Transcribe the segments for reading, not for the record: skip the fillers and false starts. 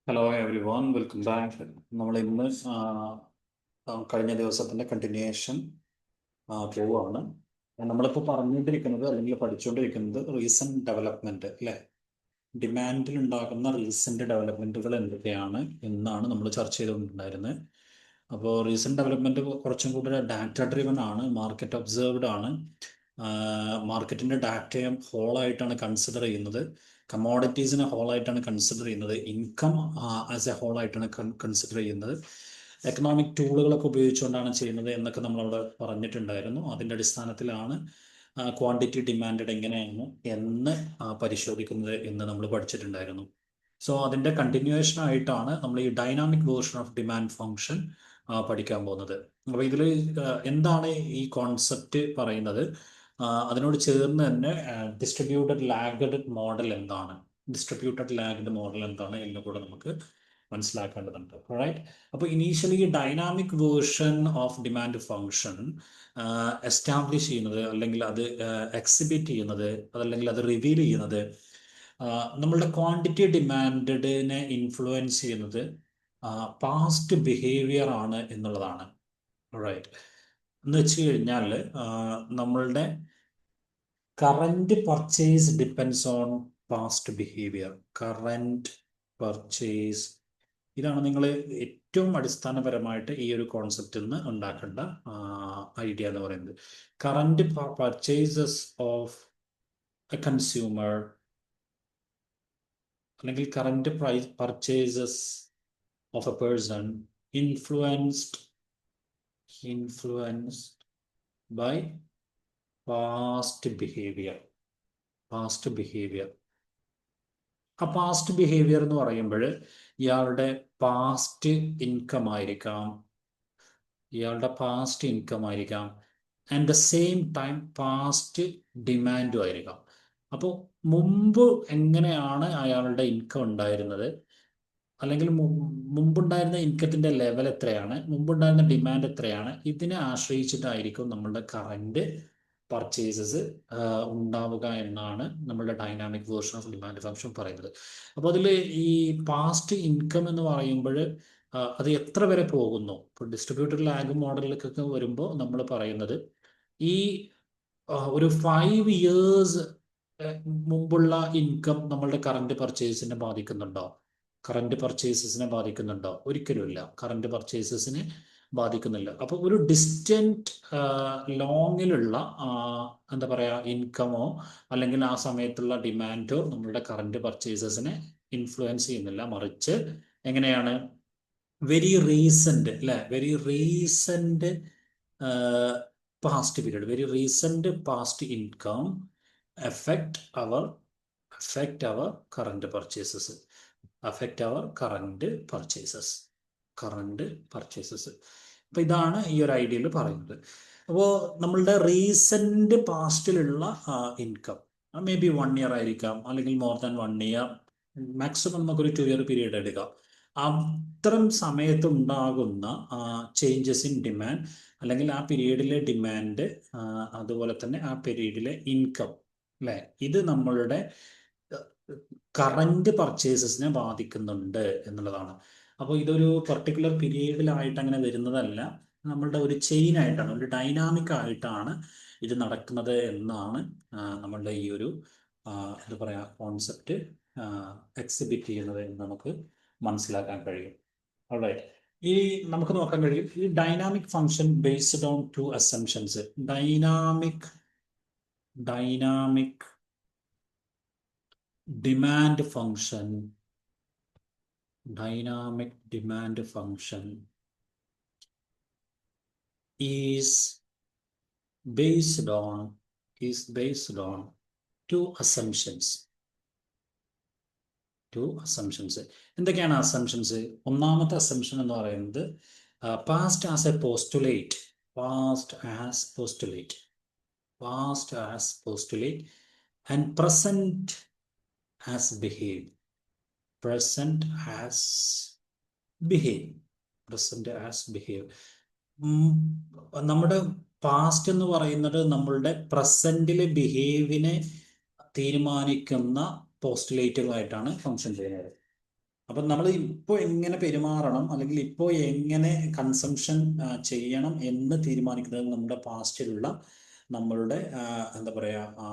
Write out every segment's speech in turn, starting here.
Hello every one, welcome back. നമ്മൾ ഇന്ന് കഴിഞ്ഞ ദിവസത്തിൻ്റെ കണ്ടിന്യൂവേഷൻ പോവുകയാണ്. നമ്മളിപ്പോൾ പറഞ്ഞുകൊണ്ടിരിക്കുന്നത് അല്ലെങ്കിൽ പഠിച്ചുകൊണ്ടിരിക്കുന്നത് റീസെൻറ്റ് ഡെവലപ്മെൻറ്റ് അല്ലേ, ഡിമാൻഡിൽ ഉണ്ടാകുന്ന റീസെൻറ്റ് ഡെവലപ്മെൻറ്റുകൾ എന്തൊക്കെയാണ് എന്നാണ് നമ്മൾ ചർച്ച ചെയ്തുകൊണ്ടിരുന്നത്. അപ്പോൾ റീസെൻറ്റ് ഡെവലപ്മെൻറ്റ് കുറച്ചും കൂടി ഡാറ്റ ഡ്രിവൺ ആണ്, മാർക്കറ്റ് ഒബ്സേർവ്ഡ് ആണ്. മാർക്കറ്റിൻ്റെ ഡാറ്റയെ ഹോളായിട്ടാണ് കൺസിഡർ ചെയ്യുന്നത്, കമോഡിറ്റീസിനെ ഹോളായിട്ടാണ് കൺസിഡർ ചെയ്യുന്നത്, ഇൻകം ആസ് എ ഹോളായിട്ടാണ് കൺസിഡർ ചെയ്യുന്നത്, എക്കണോമിക് ടൂളുകളൊക്കെ ഉപയോഗിച്ചുകൊണ്ടാണ് ചെയ്യുന്നത് എന്നൊക്കെ നമ്മളവിടെ പറഞ്ഞിട്ടുണ്ടായിരുന്നു. അതിൻ്റെ അടിസ്ഥാനത്തിലാണ് ക്വാണ്ടിറ്റി ഡിമാൻഡ് എങ്ങനെയാണ് എന്ന് പരിശോധിക്കുന്നത് എന്ന് നമ്മൾ പഠിച്ചിട്ടുണ്ടായിരുന്നു. സോ അതിൻ്റെ കണ്ടിന്യൂവേഷൻ ആയിട്ടാണ് നമ്മൾ ഈ dynamic version of demand function പഠിക്കാൻ പോകുന്നത്. അപ്പോൾ ഇതിൽ എന്താണ് ഈ കോൺസെപ്റ്റ് പറയുന്നത്, അതിനോട് ചേർന്ന് തന്നെ ഡിസ്ട്രിബ്യൂട്ടഡ് ലാഗ്ഡ് മോഡൽ എന്താണ്, എന്ന് കൂടെ നമുക്ക് മനസ്സിലാക്കേണ്ടതുണ്ട്. റൈറ്റ്. അപ്പോൾ initially dynamic version of demand function establish ചെയ്യുന്നത് അല്ലെങ്കിൽ അത് എക്സിബിറ്റ് ചെയ്യുന്നത് അതല്ലെങ്കിൽ അത് റിവീൽ ചെയ്യുന്നത് നമ്മളുടെ ക്വാണ്ടിറ്റി ഡിമാൻഡിനെ ഇൻഫ്ലുവൻസ് ചെയ്യുന്നത് പാസ്റ്റ് ബിഹേവിയർ ആണ് എന്നുള്ളതാണ്. റൈറ്റ്. എന്ന് വെച്ച് കഴിഞ്ഞാൽ നമ്മളുടെ current purchase depends on past behaviour. Current purchase, ഇതാണ് നിങ്ങൾ ഏറ്റവും അടിസ്ഥാനപരമായിട്ട് ഈ ഒരു കോൺസെപ്റ്റിൽ നിന്ന് ഉണ്ടാക്കേണ്ട ഐഡിയ എന്ന് പറയുന്നത്. Current purchases of a consumer അല്ലെങ്കിൽ current purchases of a person influenced by past behaviour. ആ പാസ്റ്റ് ബിഹേവിയർ എന്ന് പറയുമ്പോൾ ഇയാളുടെ പാസ്റ്റ് ഇൻകം ആയിരിക്കാം, and the same time past ഡിമാൻഡും ആയിരിക്കാം. അപ്പോൾ മുമ്പ് എങ്ങനെയാണ് അയാളുടെ ഇൻകം ഉണ്ടായിരുന്നത്, അല്ലെങ്കിൽ മുമ്പുണ്ടായിരുന്ന ഇൻകത്തിൻ്റെ ലെവൽ എത്രയാണ്, മുമ്പുണ്ടായിരുന്ന ഡിമാൻഡ് എത്രയാണ്, ഇതിനെ ആശ്രയിച്ചിട്ടായിരിക്കും നമ്മളുടെ കറന്റ് പർച്ചേസസ് ഉണ്ടാവുക എന്നാണ് നമ്മളുടെ dynamic version of demand function പറയുന്നത്. അപ്പോൾ അതിൽ ഈ പാസ്റ്റ് ഇൻകം എന്ന് പറയുമ്പോൾ അത് എത്ര വരെ പോകുന്നു, ഇപ്പോൾ ഡിസ്ട്രിബ്യൂട്ടഡ് ലാഗ് മോഡലിലേക്കൊക്കെ വരുമ്പോൾ നമ്മൾ പറയുന്നത് ഈ ഒരു 5 years മുമ്പുള്ള ഇൻകം നമ്മളുടെ കറന്റ് പർച്ചേസിനെ ബാധിക്കുന്നുണ്ടോ? ഒരിക്കലുമില്ല. കറന്റ് പർച്ചേസസിനെ ബാധിക്കുന്നില്ല. അപ്പോൾ ഒരു ഡിസ്റ്റൻറ്റ് ലോങ്ങിലുള്ള എന്താ പറയുക, ഇൻകമോ അല്ലെങ്കിൽ ആ സമയത്തുള്ള ഡിമാൻഡോ നമ്മളുടെ കറന്റ് പർച്ചേസസിനെ ഇൻഫ്ലുവൻസ് ചെയ്യുന്നില്ല. മറിച്ച് എങ്ങനെയാണ്, very recent past period, very recent past income affect our current purchases. അപ്പോൾ ഇതാണ് ഈ ഒരു ഐഡിയയിൽ പറയുന്നത്. അപ്പോൾ നമ്മളുടെ റീസെന്റ് പാസ്റ്റിലുള്ള ഇൻകം മേ ബി 1 year ആയിരിക്കാം, അല്ലെങ്കിൽ മോർ ദാൻ 1 year, മാക്സിമം നമുക്കൊരു 2 year പീരീഡ് എടുക്കാം. അത്തരം സമയത്ത് ഉണ്ടാകുന്ന ചേഞ്ചസ് ഇൻ ഡിമാൻഡ് അല്ലെങ്കിൽ ആ പീരീഡിലെ ഡിമാൻഡ്, അതുപോലെ തന്നെ ആ പീരീഡിലെ ഇൻകം അല്ലേ, ഇത് നമ്മളുടെ കറന്റ് പർച്ചേസസിനെ ബാധിക്കുന്നുണ്ട് എന്നുള്ളതാണ്. അപ്പോൾ ഇതൊരു പർട്ടിക്കുലർ പീരീഡിലായിട്ട് അങ്ങനെ വരുന്നതല്ല, നമ്മളുടെ ഒരു ചെയിൻ ആയിട്ടാണ്, ഒരു ഡൈനാമിക് ആയിട്ടാണ് ഇത് നടക്കുന്നത് എന്നാണ് നമ്മളുടെ ഈ ഒരു എന്താ പറയുക കോൺസെപ്റ്റ് എക്സിബിറ്റ് ചെയ്യുന്നത് എന്ന് നമുക്ക് മനസ്സിലാക്കാൻ കഴിയും. അവിടെ ഈ നമുക്ക് നോക്കാൻ കഴിയും, ഈ dynamic function based on 2 assumptions. Dynamic demand function is based on 2 assumptions. എന്തൊക്കെയാണ് അസംഷൻസ്? ഒന്നാമത്തെ അസംഷൻ എന്ന് പറയുന്നത് past as postulate and present as behave. നമ്മുടെ പാസ്റ്റ് എന്ന് പറയുന്നത് നമ്മളുടെ പ്രസന്റിലെ ബിഹേവിനെ തീരുമാനിക്കുന്ന പോസ്റ്റുലേറ്റുകളായിട്ടാണ് ഫങ്ഷൻ ചെയ്യുന്നത്. അപ്പം നമ്മൾ ഇപ്പോൾ എങ്ങനെ പെരുമാറണം അല്ലെങ്കിൽ ഇപ്പോൾ എങ്ങനെ കൺസംഷൻ ചെയ്യണം എന്ന് തീരുമാനിക്കുന്നത് നമ്മുടെ പാസ്റ്റിലുള്ള നമ്മളുടെ എന്താ പറയുക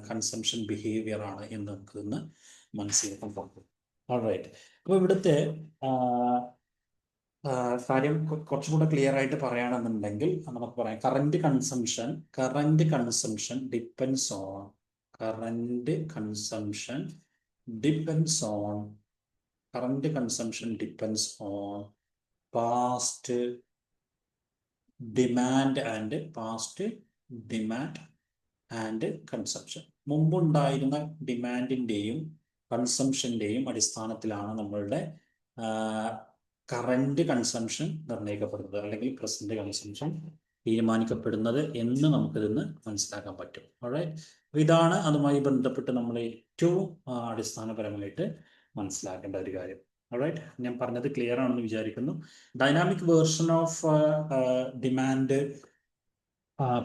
കൺസംഷൻ ബിഹേവിയർ ആണ് എന്ന് നമുക്ക് ഇന്ന് മനസ്സിലാക്കാൻ പറ്റും. ഓൾറൈറ്റ്. അപ്പോൾ ഇവിടുത്തെ ആ, കാര്യം കുറച്ചും കൂടെ ക്ലിയർ ആയിട്ട് പറയുകയാണെന്നുണ്ടെങ്കിൽ നമുക്ക് പറയാം current consumption depends on current consumption depends on past demand and consumption. മുമ്പുണ്ടായിരുന്ന ഡിമാൻഡിൻ്റെയും കൺസംഷൻ്റെയും അടിസ്ഥാനത്തിലാണ് നമ്മളുടെ കറന്റ് കൺസംഷൻ നിർണ്ണയിക്കപ്പെടുന്നത് അല്ലെങ്കിൽ പ്രസന്റ് കൺസംഷൻ തീരുമാനിക്കപ്പെടുന്നത് എന്ന് നമുക്കിതിന്ന് മനസ്സിലാക്കാൻ പറ്റും. ഇതാണ് അതുമായി ബന്ധപ്പെട്ട് നമ്മൾ ഏറ്റവും അടിസ്ഥാനപരമായിട്ട് മനസ്സിലാക്കേണ്ട ഒരു കാര്യം. ഞാൻ പറഞ്ഞത് ക്ലിയർ ആണെന്ന് വിചാരിക്കുന്നു. ഡൈനാമിക് വേർഷൻ ഓഫ് ഡിമാൻഡ്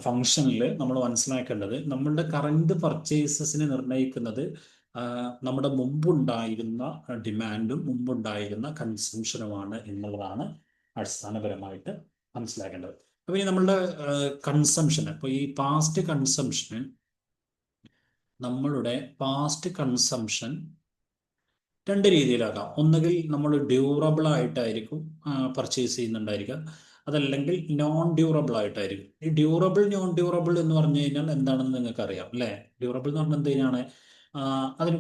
ഫംഗ്ഷനിൽ നമ്മൾ മനസ്സിലാക്കേണ്ടത് നമ്മളുടെ കറന്റ് പർച്ചേസസിനെ നിർണ്ണയിക്കുന്നത് നമ്മുടെ മുമ്പുണ്ടായിരുന്ന ഡിമാൻഡും മുമ്പുണ്ടായിരുന്ന കൺസംഷനുമാണ് എന്നുള്ളതാണ് അടിസ്ഥാനപരമായിട്ട് മനസ്സിലാക്കേണ്ടത്. അപ്പോൾ ഇനി നമ്മളുടെ കൺസംഷൻ, ഇപ്പോൾ ഈ പാസ്റ്റ് കൺസംഷൻ രണ്ട് രീതിയിലാകാം. ഒന്നുകിൽ നമ്മൾ ഡ്യൂറബിൾ ആയിട്ടായിരിക്കും പർച്ചേസ് ചെയ്യുന്നുണ്ടായിരിക്കുക, അതല്ലെങ്കിൽ നോൺ ഡ്യൂറബിൾ ആയിട്ടായിരിക്കും. ഈ ഡ്യൂറബിൾ നോൺ ഡ്യൂറബിൾ എന്ന് പറഞ്ഞു കഴിഞ്ഞാൽ എന്താണെന്ന് നിങ്ങൾക്ക് അറിയാം അല്ലേ? ഡ്യൂറബിൾ എന്ന് പറഞ്ഞാൽ എന്ത് കഴിഞ്ഞാണ് അതിന്